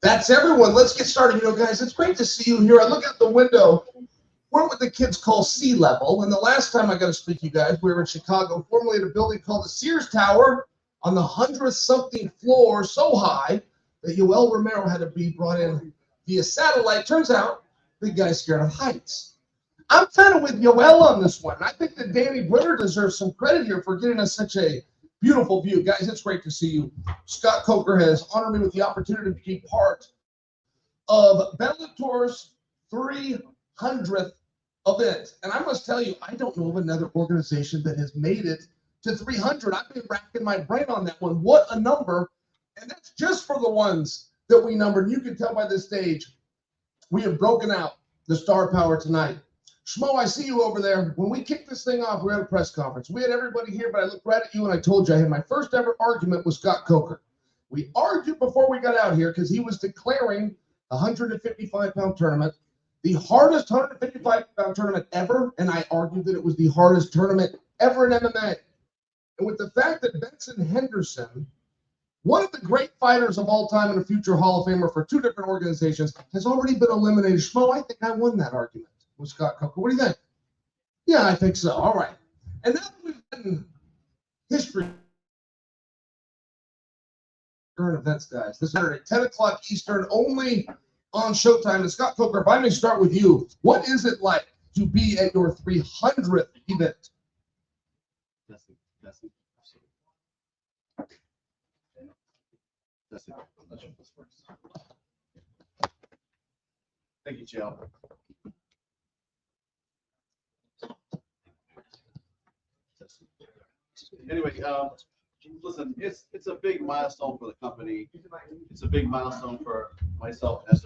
That's everyone. Let's get started. You know, guys, it's great to see you here. I look out the window. We're what the kids call sea level. And the last time I got to speak to you guys, we were in Chicago, formerly at a building called the Sears Tower on the 100th-something floor, so high that Yoel Romero had to be brought in via satellite. Turns out, big guy's scared of heights. I'm kind of with Yoel on this one. I think that Danny Brenner deserves some credit here for getting us such a beautiful view. Guys, it's great to see you. Scott Coker has honored me with the opportunity to be part of Bellator's 300th event. And I must tell you, I don't know of another organization that has made it to 300. I've been racking my brain on that one. What a number. And that's just for the ones that we numbered. You can tell by this stage, we have broken out the star power tonight. Schmo, I see you over there. When we kicked this thing off, we were at a press conference. We had everybody here, but I looked right at you and I told you I had my first ever argument with Scott Coker. We argued before we got out here because he was declaring the 155-pound tournament the hardest 155-pound tournament ever, and I argued that it was the hardest tournament ever in MMA. And with the fact that Benson Henderson, one of the great fighters of all time and a future Hall of Famer for two different organizations, has already been eliminated. Schmo, I think I won that argument with Scott Coker. What do you think? Yeah, I think so. All right. And now that we've done history, current events, guys, this Saturday, 10 o'clock Eastern, only on Showtime. And Scott Coker, if I may start with you, what is it like to be at your 300th event? Thank you, Joe. Anyway, listen, it's a big milestone for the company. It's a big milestone for myself as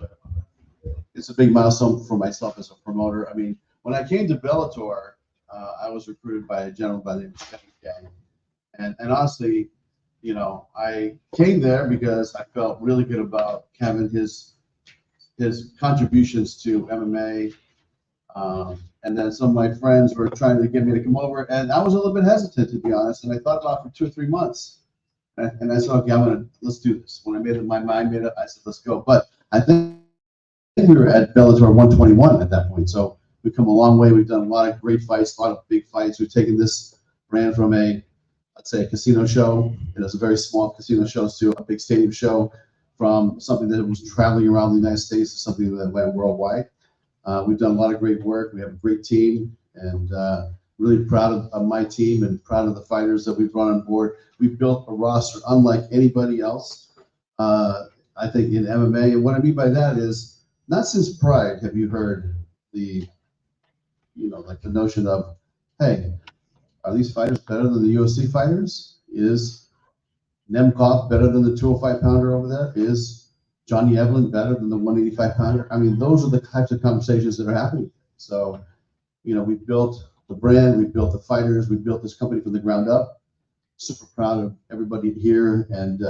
a promoter. I mean, when I came to Bellator, I was recruited by a gentleman by the name of Kevin. And honestly, you know, I came there because I felt really good about Kevin, his contributions to MMA. And then some of my friends were trying to get me to come over, and I was a little bit hesitant, to be honest. And I thought about it for 2 or 3 months, and I said, okay, let's do this. When I made my mind made up, I said, let's go. But I think we were at Bellator 121 at that point, so we've come a long way. We've done a lot of great fights, a lot of big fights. We've taken this brand from let's say a casino show. It was a very small casino show to a big stadium show, from something that was traveling around the United States to something that went worldwide. We've done a lot of great work. We have a great team, and really proud of my team and proud of the fighters that we've brought on board. We've built a roster unlike anybody else, I think, in MMA. And what I mean by that is, not since Pride have you heard the notion of, hey, are these fighters better than the UFC fighters? Is Nemkov better than the 205-pounder over there? Is Johnny Evelyn better than the 185-pounder? I mean, those are the types of conversations that are happening. So, you know, we've built the brand, we've built the fighters, we've built this company from the ground up. Super proud of everybody here, and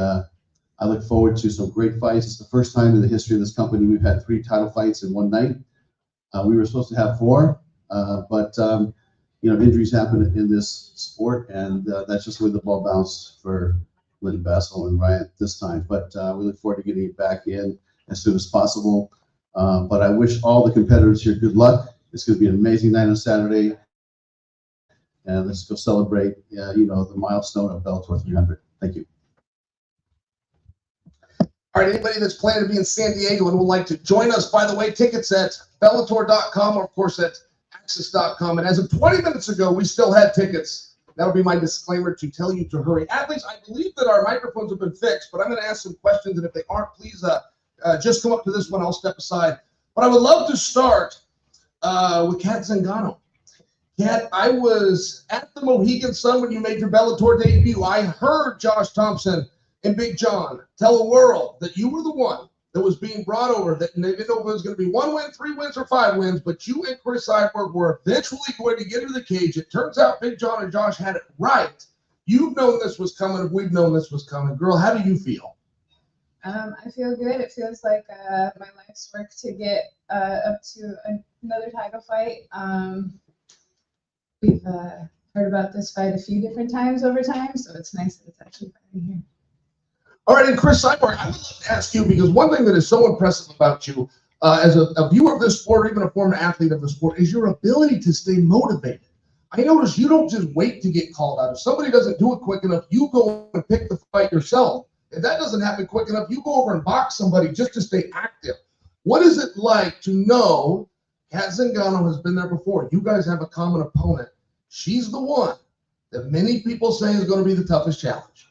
I look forward to some great fights. It's the first time in the history of this company we've had 3 title fights in one night. We were supposed to have 4, but you know, injuries happen in this sport, and that's just the way the ball bounced for Lynn Bassel and Ryan this time. But we look forward to getting it back in as soon as possible. But I wish all the competitors here good luck. It's going to be an amazing night on Saturday, and let's go celebrate, you know, the milestone of Bellator 300. Thank you. All right, anybody that's planning to be in San Diego and would like to join us, by the way, tickets at Bellator.com or, of course, at Access.com. And as of 20 minutes ago, we still had tickets. That'll be my disclaimer to tell you to hurry. Athletes, I believe that our microphones have been fixed, but I'm going to ask some questions, and if they aren't, please just come up to this one. I'll step aside. But I would love to start with Kat Zingano. Kat, I was at the Mohegan Sun when you made your Bellator debut. I heard Josh Thompson and Big John tell the world that you were the one that was being brought over, that they didn't know if it was going to be 1 win, 3 wins, or 5 wins, but you and Chris Cyborg were eventually going to get into the cage. It turns out Big John and Josh had it right. You've known this was coming. We've known this was coming. Girl, how do you feel? I feel good. It feels like my life's work to get up to another title fight. We've heard about this fight a few different times over time, so it's nice that it's actually finally here. All right, and Chris Cyborg, I would love to ask you, because one thing that is so impressive about you as a viewer of this sport, or even a former athlete of the sport, is your ability to stay motivated. I notice you don't just wait to get called out. If somebody doesn't do it quick enough, you go and pick the fight yourself. If that doesn't happen quick enough, you go over and box somebody just to stay active. What is it like to know Kat Zingano has been there before? You guys have a common opponent. She's the one that many people say is going to be the toughest challenge.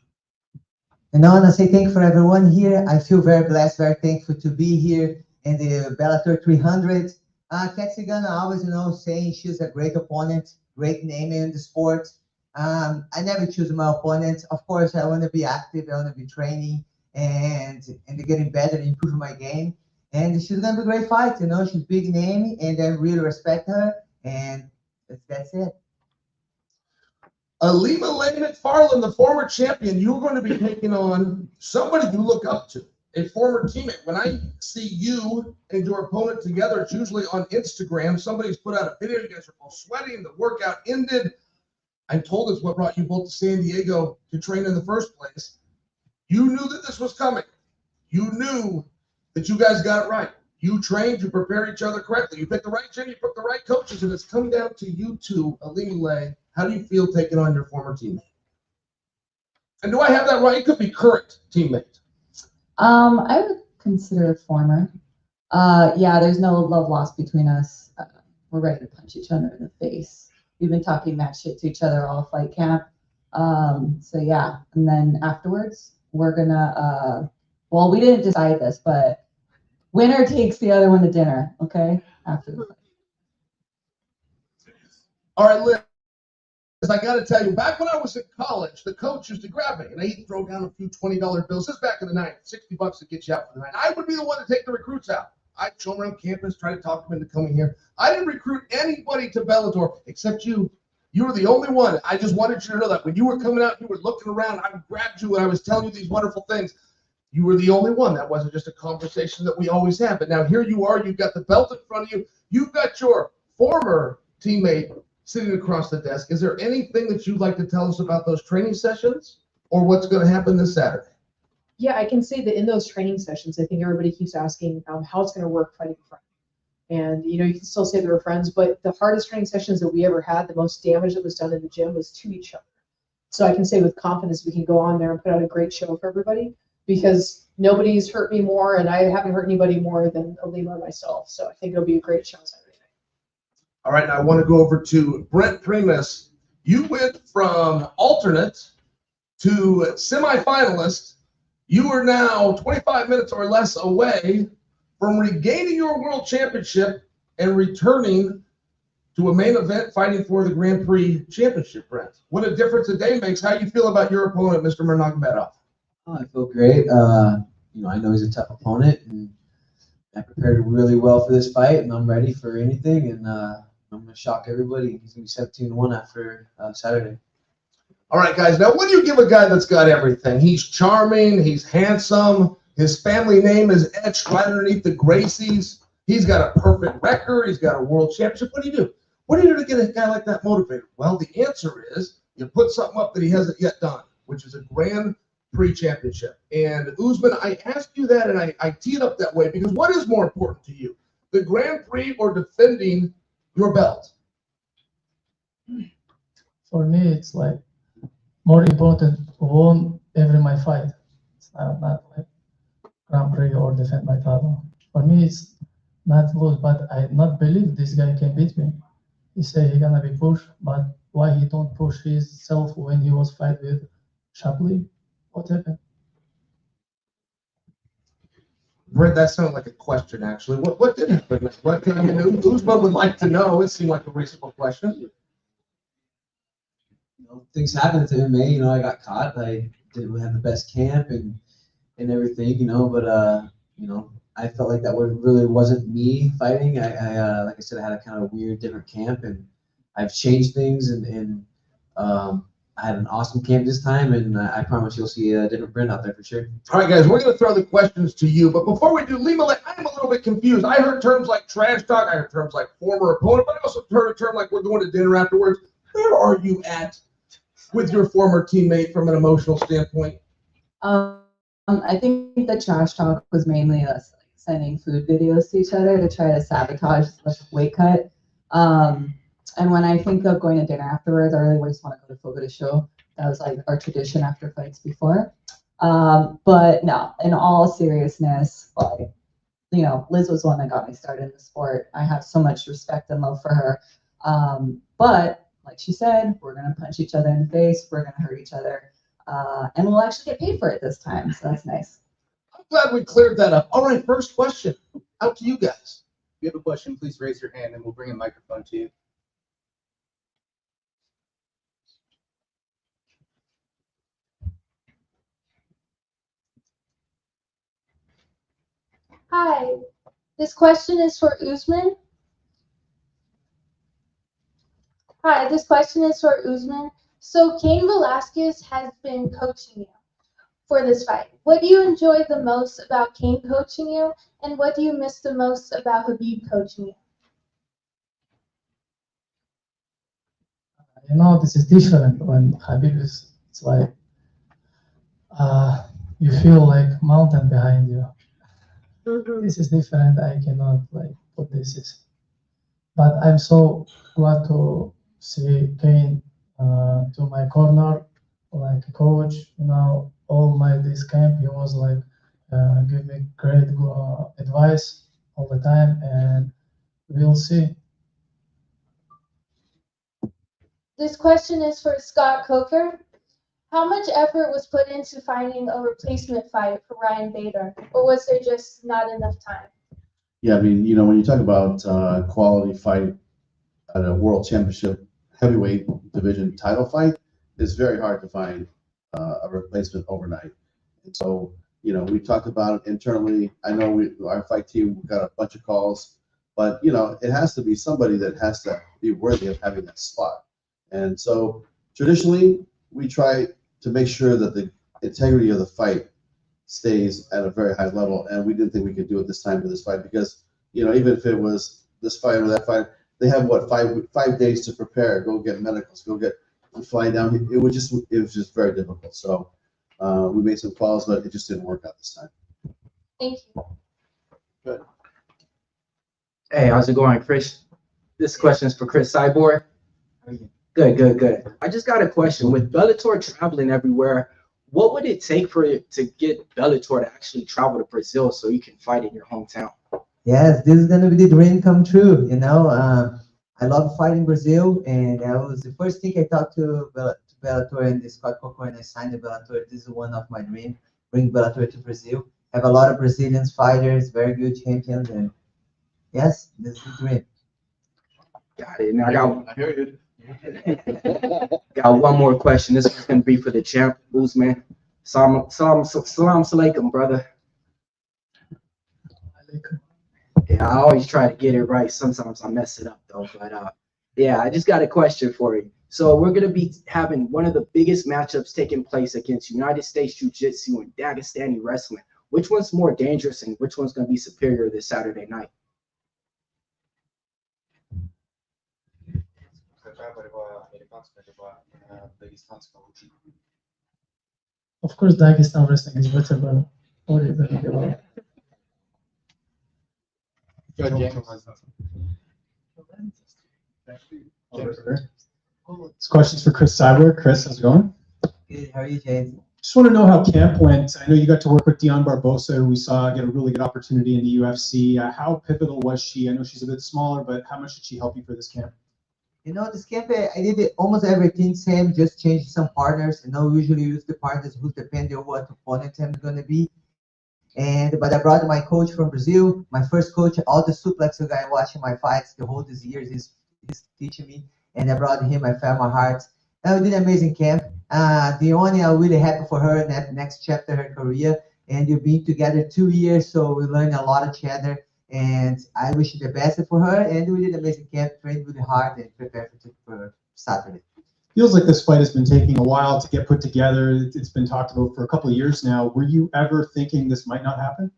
And I want to say thank you for everyone here. I feel very blessed, very thankful to be here in the Bellator 300. Kat Zingano, I always, saying she's a great opponent, great name in the sport. I never choose my opponent. Of course, I want to be active. I want to be training and getting better and improving my game. And she's going to be a great fight. She's a big name, and I really respect her. And that's it. Alima Lane McFarland, the former champion, you're going to be taking on somebody you look up to, a former teammate. When I see you and your opponent together, it's usually on Instagram. Somebody's put out a video. You guys are both sweating. The workout ended. I'm told it's what brought you both to San Diego to train in the first place. You knew that this was coming. You knew that you guys got it right. You trained, you prepared each other correctly. You picked the right gym, you picked the right coaches, and it's come down to you two, Alima Lane. How do you feel taking on your former teammate? And do I have that right? It could be current teammate. I would consider it former. Yeah, there's no love lost between us. We're ready to punch each other in the face. We've been talking mad shit to each other all flight camp. So yeah, and then afterwards, we're gonna, well, we didn't decide this, but winner takes the other one to dinner, okay? After the fight. All right, Liz, I got to tell you, back when I was in college, the coach used to grab me, and he'd throw down a few $20 bills. This is back in the night, $60 to get you out for the night. I would be the one to take the recruits out. I'd show them around campus, try to talk them into coming here. I didn't recruit anybody to Bellator except you. You were the only one. I just wanted you to know that when you were coming out, you were looking around, I grabbed you and I was telling you these wonderful things. You were the only one. That wasn't just a conversation that we always have. But now here you are. You've got the belt in front of you. You've got your former teammate sitting across the desk. Is there anything that you'd like to tell us about those training sessions or what's going to happen this Saturday? Yeah, I can say that in those training sessions, I think everybody keeps asking how it's going to work fighting a friend. And, you can still say they were friends, but the hardest training sessions that we ever had, the most damage that was done in the gym was to each other. So I can say with confidence we can go on there and put out a great show for everybody because nobody's hurt me more and I haven't hurt anybody more than Alima or myself. So I think it'll be a great show Saturday night. All right, now I want to go over to Brent Primus. You went from alternate to semifinalist. You are now 25 minutes or less away from regaining your world championship and returning to a main event fighting for the Grand Prix championship, Brent. What a difference a day makes. How do you feel about your opponent, Mr. Nurmagomedov? Oh, I feel great. I know he's a tough opponent, and I prepared really well for this fight, and I'm ready for anything, and I'm going to shock everybody. He's going to be 17-1 after Saturday. All right, guys. Now, what do you give a guy that's got everything? He's charming. He's handsome. His family name is etched right underneath the Gracies. He's got a perfect record. He's got a world championship. What do you do? What do you do to get a guy like that motivated? Well, the answer is you put something up that he hasn't yet done, which is a Grand Prix championship. And Usman, I asked you that, and I tee it up that way because what is more important to you, the Grand Prix or defending your belt? For me, it's like more important to win every my fight. It's not like Grand Prix or defend my title. For me, it's not lose, but I not believe this guy can beat me. He say he gonna be pushed, but why he don't push himself when he was fight with Shapley? What happened? Brent, that sounded like a question, actually. What did happen? What Usman would like to know. It seemed like a reasonable question. Things happen to MMA. I got caught. I didn't have the best camp and everything, but I felt like that really wasn't me fighting. I like I said, I had a kind of weird, different camp, and I've changed things, and I had an awesome camp this time, and I promise you'll see a different Brent out there for sure. All right, guys, we're going to throw the questions to you, but before we do, Lima, I'm a little bit confused. I heard terms like trash talk. I heard terms like former opponent, but I also heard a term like we're going to dinner afterwards. Where are you at with your former teammate from an emotional standpoint? I think the trash talk was mainly us like sending food videos to each other to try to sabotage the weight cut. And when I think of going to dinner afterwards, I really just want to go to Fogo de Show. That was like our tradition after fights before. But no, in all seriousness, like, you know, Liz was the one that got me started in the sport. I have so much respect and love for her. But like she said, we're gonna punch each other in the face. We're gonna hurt each other, and we'll actually get paid for it this time. So that's nice. I'm glad we cleared that up. All right, first question out to you guys. If you have a question, please raise your hand and we'll bring a microphone to you. Hi, this question is for Usman. Hi, this question is for Usman. So Cain Velasquez has been coaching you for this fight. What do you enjoy the most about Cain coaching you, and what do you miss the most about Habib coaching you? You know, this is different when Habib is, it's like, you feel like mountain behind you. This is different. I cannot like put this is, but I'm so glad to see Kane to my corner, like coach. You know, all my this camp, he was like give me great advice all the time, and we'll see. This question is for Scott Coker. How much effort was put into finding a replacement fight for Ryan Bader, or was there just not enough time? Yeah, I mean, you know, when you talk about quality fight at a world championship heavyweight division title fight, it's very hard to find a replacement overnight. And so, you know, we talked about it internally. I know our fight team got a bunch of calls, but you know, it has to be somebody that has to be worthy of having that slot. And so, traditionally, we try to make sure that the integrity of the fight stays at a very high level, and we didn't think we could do it this time for this fight because, you know, even if it was this fight or that fight, they have what 5 days to prepare, go get medicals, go get fly down. It was just very difficult. So we made some calls, but it just didn't work out this time. Thank you. Good. Hey, how's it going, Chris? This question is for Chris Cyborg. Good. I just got a question. With Bellator traveling everywhere, what would it take for it to get Bellator to actually travel to Brazil so you can fight in your hometown? Yes, this is gonna be the dream come true. You know, I love fighting Brazil, and that was the first thing I talked to Bellator and the Scott Coker, and I signed the Bellator. This is one of my dreams: bring Bellator to Brazil. Have a lot of Brazilian fighters, very good champions, and yes, this is the dream. Got it. And I hear you. got one more question. This is gonna be for the champ, Usman. Salam alaikum, brother. Yeah, I always try to get it right. Sometimes I mess it up though, but yeah, I just got a question for you. So we're gonna be having one of the biggest matchups taking place against United States Jiu-Jitsu and Dagestani wrestling. Which one's more dangerous and which one's gonna be superior this Saturday night? Of course, Dagestan wrestling is better, but what are you gonna give up? This question's for Chris Cyborg. Chris, how's it going? Good. How are you, James? Just want to know how camp went. I know you got to work with Dion Barbosa, who we saw get a really good opportunity in the UFC. How pivotal was she? I know she's a bit smaller, but how much did she help you for this camp? You know, this camp, I did almost everything same, just changed some partners. You know, usually use the partners who's depending on what opponent I'm going to be. But I brought my coach from Brazil, my first coach, all the suplex guy watching my fights the whole these years is teaching me. And I brought him, I felt my heart. And we did an amazing camp. Dione, I'm really happy for her in that next chapter of her career. And we've been together 2 years, so we learned a lot of each other. And I wish the best for her. And we did an amazing camp, trained really hard, and prepared for Saturday. Feels like this fight has been taking a while to get put together. It's been talked about for a couple of years now. Were you ever thinking this might not happen?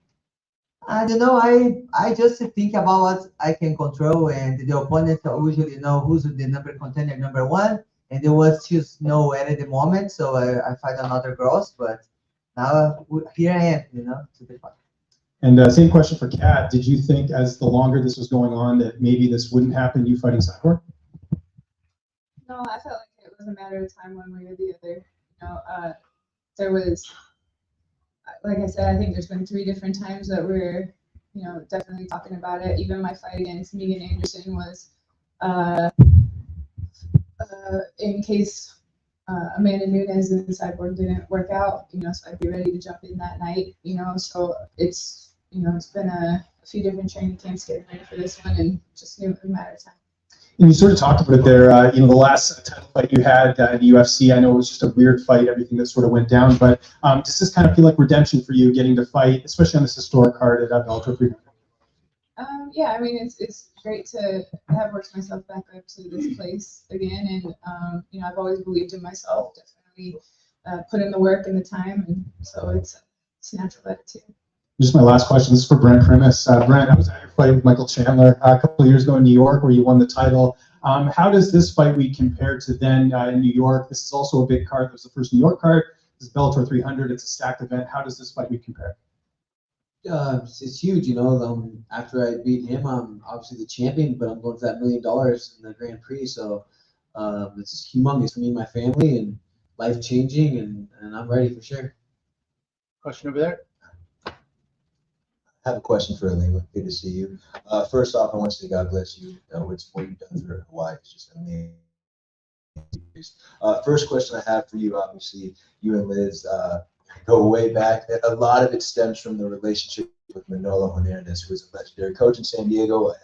I don't know. I just think about what I can control, and the opponent usually know who's the number contender number one, and there was just nowhere at the moment. So I fight another girls, but now here I am, to the fight. And same question for Kat. Did you think as the longer this was going on that maybe this wouldn't happen, you fighting Cyborg? No, I felt like it was a matter of time one way or the other. There was, like I said, I think there's been 3 different times that we're, definitely talking about it. Even my fight against Megan Anderson was in case Amanda Nunes and Cyborg didn't work out, so I'd be ready to jump in that night, so it's, it's been a few different training camps getting ready for this one and just knew it was a matter of time. And you sort of talked about it there, the last title fight you had in the UFC, I know it was just a weird fight, everything that sort of went down, but does this kind of feel like redemption for you getting to fight, especially on this historic card at Bellator 300? Yeah, I mean, it's great to have worked myself back up to this place again, and I've always believed in myself, definitely put in the work and the time, and so it's natural attitude. Just my last question. This is for Brent Primus. Brent, I was at your fight with Michael Chandler a couple of years ago in New York where you won the title. How does this fight week compare to then in New York? This is also a big card. It was the first New York card. This is Bellator 300. It's a stacked event. How does this fight week compare? It's huge, after I beat him, I'm obviously the champion, but I'm going for that $1 million in the Grand Prix. So it's humongous for me and my family and life-changing, and I'm ready for sure. Question over there. I have a question for Alima. Good to see you. First off, I want to say God bless you. It's what you've done for Hawaii. It's just amazing. First question I have for you, obviously, you and Liz go way back. A lot of it stems from the relationship with Manolo Hernandez, who was a legendary coach in San Diego, a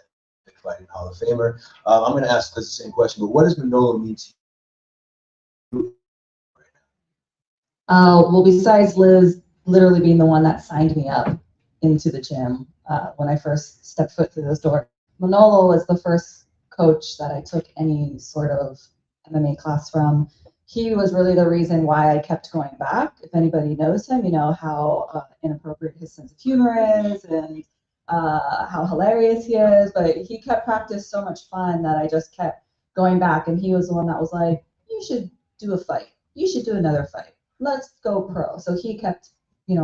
fighting Hall of Famer. I'm going to ask Liz the same question, but what does Manolo mean to you? Well, besides Liz literally being the one that signed me up into the gym when I first stepped foot through this door, Manolo was the first coach that I took any sort of MMA class from. He was really the reason why I kept going back. If anybody knows him, you know how inappropriate his sense of humor is and how hilarious he is. But he kept practice so much fun that I just kept going back. And he was the one that was like, you should do a fight. You should do another fight. Let's go pro. So he kept,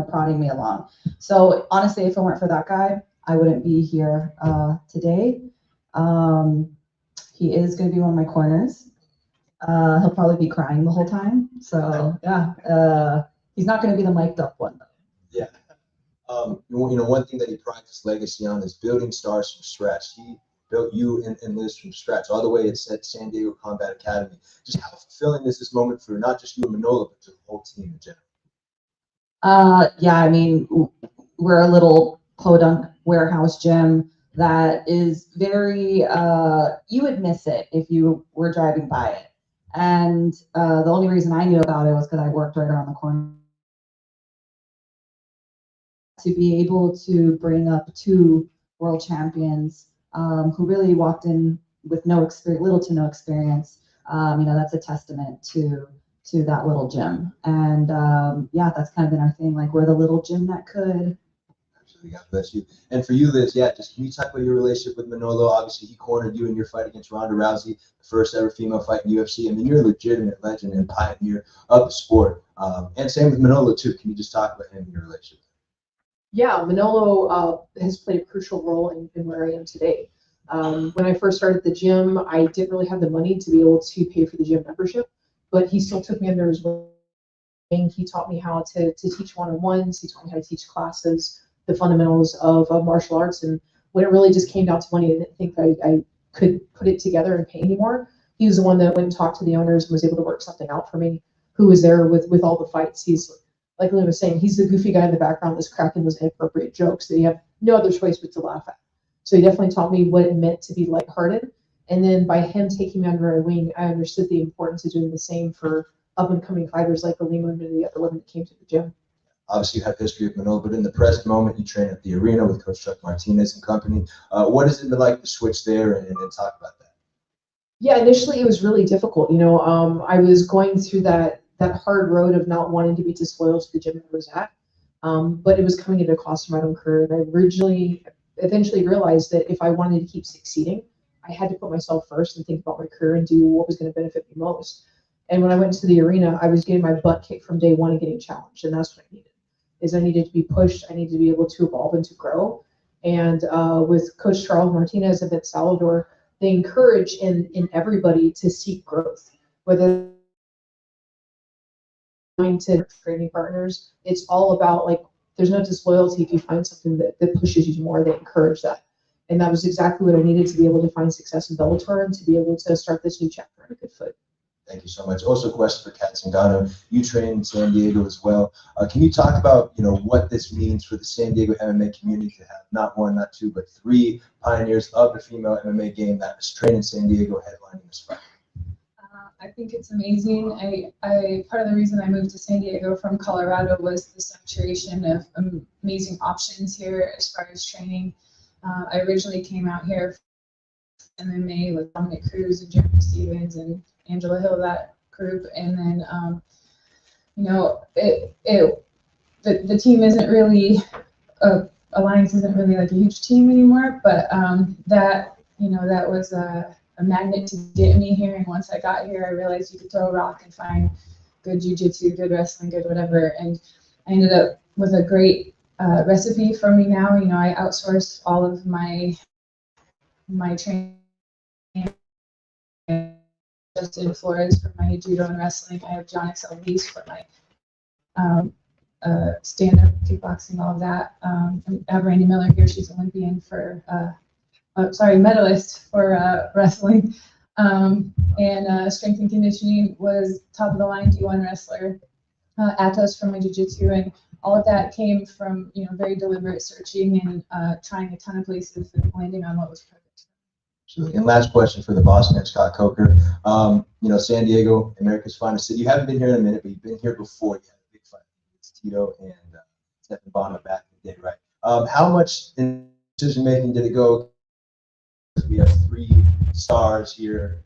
prodding me along. So honestly, if it weren't for that guy, I wouldn't be here today. He is going to be one of my corners. He'll probably be crying the whole time. So yeah, he's not going to be the mic'd up one though. Yeah. One thing that he prides his legacy on is building stars from scratch. He built you and Liz from scratch, all the way at San Diego Combat Academy. Just how fulfilling is this moment for not just you and Manolo, but the whole team in general? Yeah, I mean, we're a little podunk warehouse gym that is very, you would miss it if you were driving by it. And the only reason I knew about it was because I worked right around the corner. To be able to bring up 2 world champions who really walked in with no experience, little to no experience, that's a testament to that little gym. And yeah, that's kind of been our thing. Like, we're the little gym that could. Absolutely, God bless you. And for you, Liz, just can you talk about your relationship with Manolo? Obviously, he cornered you in your fight against Ronda Rousey, the first ever female fight in UFC. I mean, you're a legitimate legend and pioneer of the sport. And same with Manolo, too. Can you just talk about him and your relationship? Yeah, Manolo has played a crucial role in where I am today. When I first started the gym, I didn't really have the money to be able to pay for the gym membership, but he still took me under his wing. He taught me how to teach one-on-ones. He taught me how to teach classes, the fundamentals of martial arts. And when it really just came down to money, I didn't think I could put it together and pay anymore. He was the one that went and talked to the owners and was able to work something out for me, who was there with all the fights. He's, like Lynn was saying, he's the goofy guy in the background that's cracking those inappropriate jokes that you have no other choice but to laugh at. So he definitely taught me what it meant to be lighthearted. And then by him taking me under a wing, I understood the importance of doing the same for up-and-coming fighters like Alima and the other women that came to the gym. Obviously, you have history with Manolo, but in the present moment, you train at the arena with Coach Chuck Martinez and company. What is it like to switch there and talk about that? Yeah, initially it was really difficult. I was going through that hard road of not wanting to be disloyal to the gym that I was at, but it was coming at a cost of my own career. And I eventually realized that if I wanted to keep succeeding, I had to put myself first and think about my career and do what was going to benefit me most. And when I went to the arena, I was getting my butt kicked from day one and getting challenged, and that's what I needed. is I needed to be pushed. I needed to be able to evolve and to grow. And with Coach Charles Martinez and Vince Salvador, they encourage in everybody to seek growth, whether to training partners. It's all about, like, there's no disloyalty if you find something that pushes you more. They encourage that. And that was exactly what I needed to be able to find success in Bellator and to be able to start this new chapter on a good foot. Thank you so much. Also, a question for Kat Zingano. You train in San Diego as well. Can you talk about, what this means for the San Diego MMA community to have not one, not two, but three pioneers of the female MMA game that was trained in San Diego headlining this fight? I think it's amazing. I part of the reason I moved to San Diego from Colorado was the saturation of amazing options here as far as training. I originally came out here for MMA with Dominic Cruz and Jeremy Stevens and Angela Hill, that group, and then the team isn't really Alliance isn't really like a huge team anymore, but that was a magnet to get me here. And once I got here, I realized you could throw a rock and find good jiu-jitsu, good wrestling, good whatever. And I ended up with a great recipe for me now. I outsource all of my training. Justin Flores for my judo and wrestling. I have John XLVs for my stand-up, kickboxing, all of that. I have Randy Miller here. She's Olympian for, medalist for wrestling. And strength and conditioning was top of the line D1 wrestler. Atos for my jiu-jitsu, and all of that came from very deliberate searching and trying a ton of places and landing on what was perfect. Absolutely. And last question for the boss man, Scott Coker. San Diego, America's finest city. You haven't been here in a minute, but you've been here before. You had a big fight against Tito and Stephen Bonner back in the day, right? How much in decision making did it go? We have 3 stars here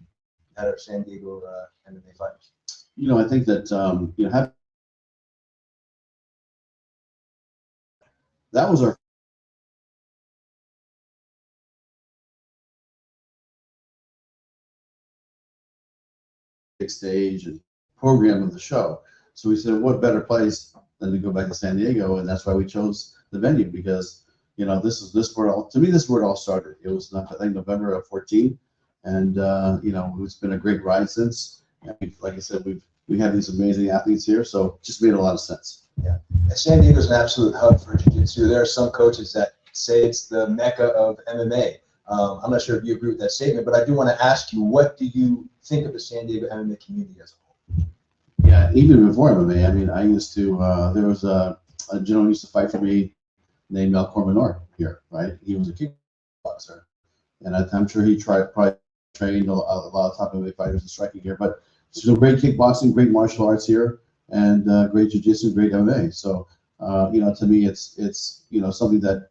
at our San Diego MMA fighters. I think that that was our stage and program of the show. So we said, what better place than to go back to San Diego, and that's why we chose the venue, because this is where it all started. It was I think November of 14, and it's been a great ride since. And like I said, we have these amazing athletes here, so it just made a lot of sense. Yeah, San Diego is an absolute hub for jiu-jitsu. There are some coaches that say it's the mecca of MMA. I'm not sure if you agree with that statement, but I do want to ask you, what do you think of the San Diego MMA community as a whole? Yeah, even before MMA, I mean, I used to, there was a gentleman who used to fight for me named Malcolm Minor here, right? He was a kickboxer, and I'm sure he probably trained a lot of top MMA fighters in striking here, but some great kickboxing, great martial arts here, and great jiu-jitsu, great MMA. So, to me, it's something that,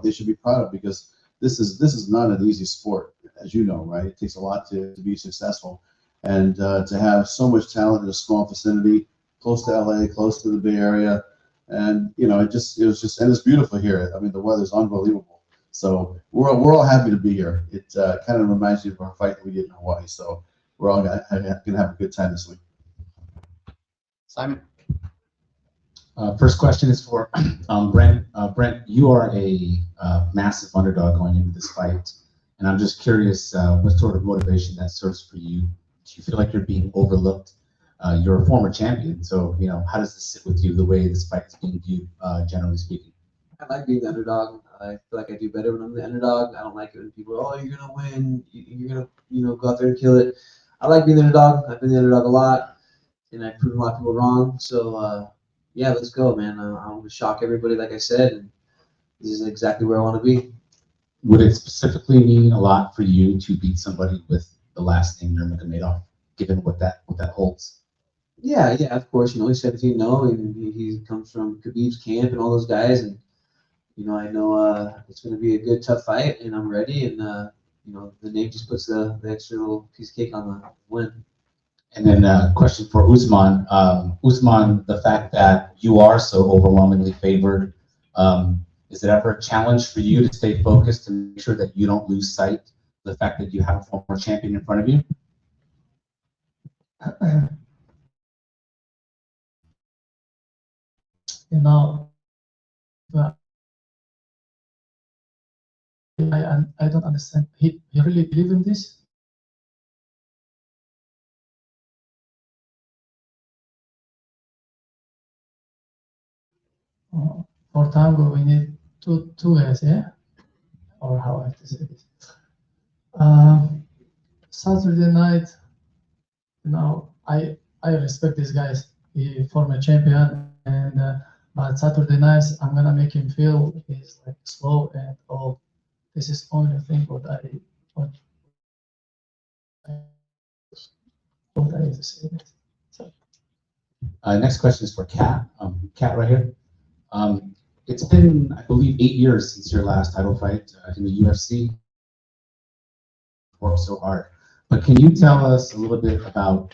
they should be proud of, because this is not an easy sport, as you know, right? It takes a lot to be successful, and to have so much talent in a small vicinity, close to LA, close to the Bay Area, and it was just, and it's beautiful here. I mean, the weather's unbelievable. So we're all happy to be here. It kind of reminds me of our fight that we did in Hawaii. So we're all gonna have a good time this week. Simon. First question is for Brent. Brent, you are a massive underdog going into this fight, and I'm just curious what sort of motivation that serves for you. Do you feel like you're being overlooked? You're a former champion, so how does this sit with you, the way this fight is being viewed, generally speaking? I like being the underdog. I feel like I do better when I'm the underdog. I don't like it when people, you're gonna win, you're gonna go out there and kill it. I like being the underdog. I've been the underdog a lot, and I've proven a lot of people wrong. So yeah, let's go, man. I'm gonna shock everybody, like I said, and this is exactly where I want to be. Would it specifically mean a lot for you to beat somebody with the last name Nurmagomedov, given what that holds? Yeah, of course. He's 17-0, and he comes from Khabib's camp and all those guys, and I know it's going to be a good, tough fight, and I'm ready. And the name just puts the extra little piece of cake on the win. And then a question for Usman. Usman, the fact that you are so overwhelmingly favored, is it ever a challenge for you to stay focused to make sure that you don't lose sight of the fact that you have a former champion in front of you? I don't understand. He really believe in this? For tango, we need two guys, yeah? Or how I have to say this? Saturday night, I respect these guys. He former champion, and but Saturday nights I'm gonna make him feel he's like slow and old. This is only thing what I have to say. So. Next question is for Kat. Kat, right here. It's been, I believe, 8 years since your last title fight in the UFC. Worked so hard, but can you tell us a little bit about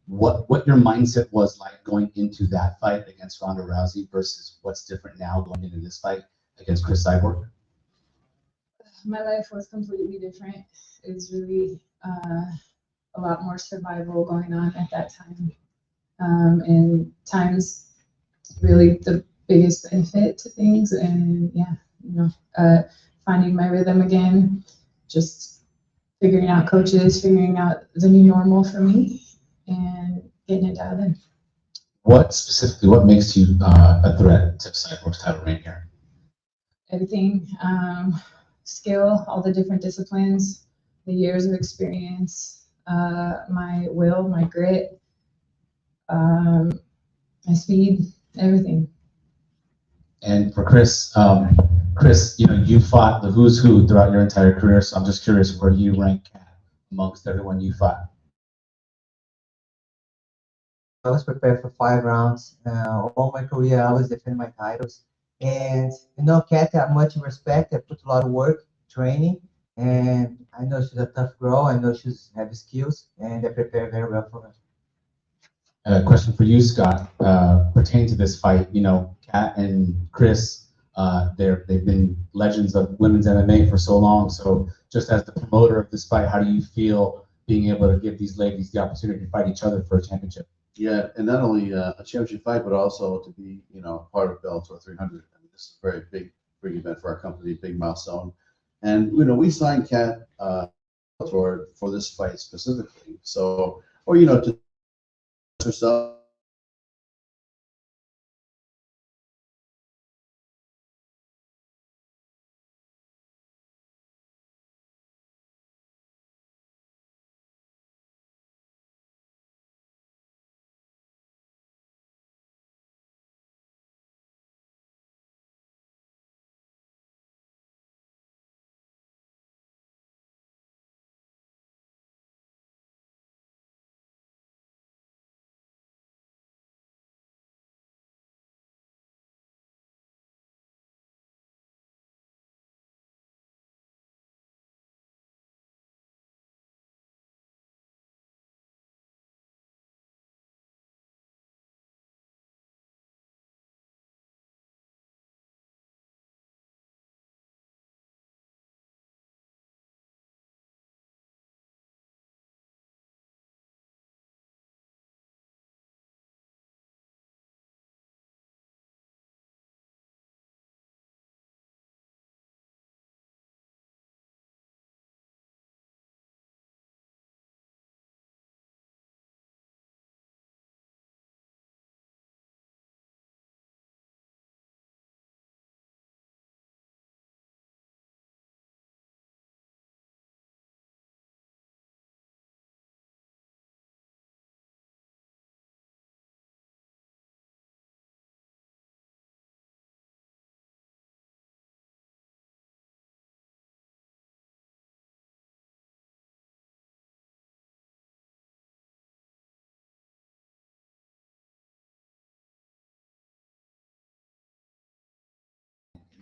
what your mindset was like going into that fight against Ronda Rousey versus what's different now going into this fight against Chris Cyborg? My life was completely different. It was really a lot more survival going on at that time. And time's really the biggest benefit to things. And yeah, finding my rhythm again, just figuring out coaches, figuring out the new normal for me, and getting it dialed in. What specifically, what makes you a threat to Cyborg's title reign here? Everything, skill, all the different disciplines, the years of experience, my will, my grit, my speed, everything. And for Chris, Chris, you fought the who's who throughout your entire career, so I'm just curious where you rank amongst everyone you fought. I was prepared for 5 rounds. All my career, I was defending my titles. And, Kat got much respect. I put a lot of work, training, and I know she's a tough girl. I know she's have skills, and I prepare very well for her. A question for you, Scott, pertaining to this fight. Kat and Chris, they've been legends of women's MMA for so long. So, just as the promoter of this fight, how do you feel being able to give these ladies the opportunity to fight each other for a championship? Yeah, and not only a championship fight, but also to be, part of Bellator 300. I mean, this is a very big event for our company, big milestone. And we signed Kat for this fight specifically. So, or to herself.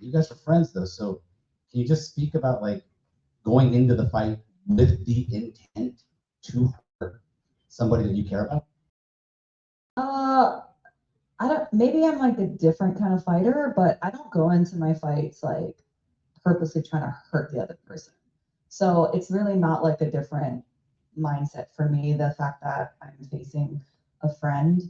You guys are friends though, so can you just speak about going into the fight with the intent to hurt somebody that you care about? I don't. Maybe I'm like a different kind of fighter, but I don't go into my fights like purposely trying to hurt the other person. So it's really not like a different mindset for me. The fact that I'm facing a friend.